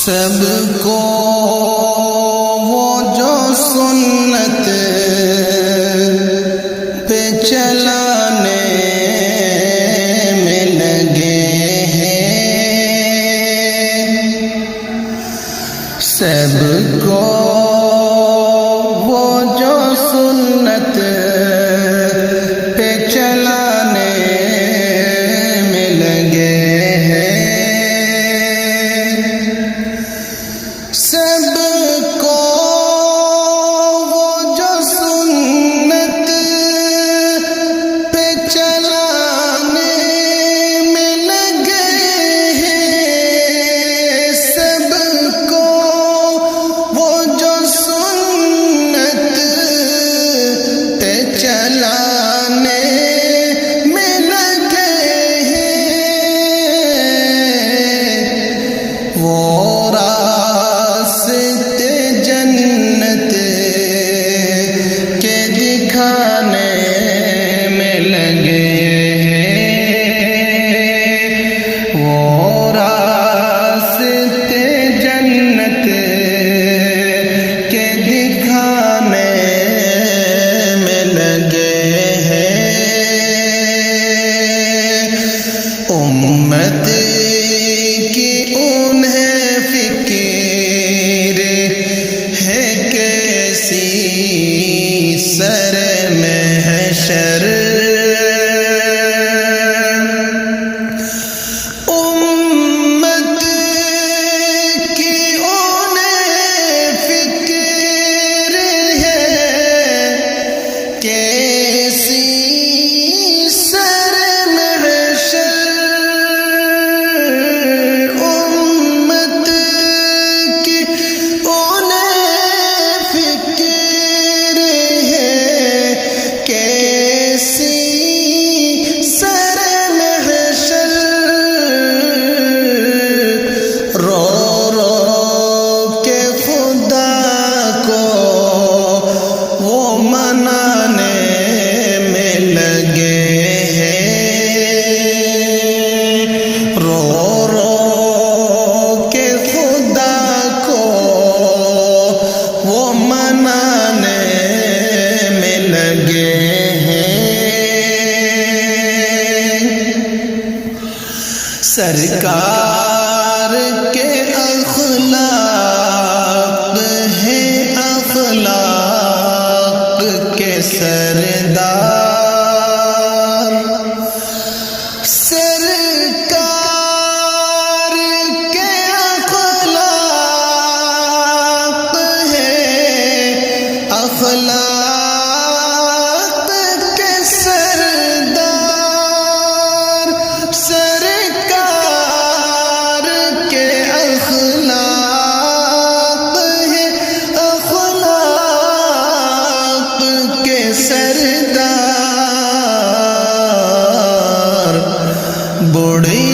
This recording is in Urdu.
سب کو وہ جو سنت پہ چلانے میں لگے ہیں، سب کو وہ جو سنت پہ چلانے میں لگے ہیں، سب کو وہ جو سنت پہ چلانے میں لگے ہیں، سب کو وہ جو سنت پہ چلانے میں لگے ہیں، وہ راستے جنت کے دکھانے میں لگے ہیں، وہ راستے جنت کے دکھانے میں لگے ہیں، امت کی انہیں فکر ہے کیسی سر محشر، امت کی انہیں فکر ہے کیسی سر محشر، امت کی انہیں فکر ہے کیسی سر محشر، رو رو کے خدا کو وہ منانے میں لگے ہیں، رو رو کے خدا کو وہ منانے میں لگے ہیں، سرکار کے اخلاق ہیں اخلاق کے سردار، سرکار کے اخلاق ہیں اخلاق کے سردار، سرکار کے اخلاق ہیں اخلاق کے سردار، بوڑھی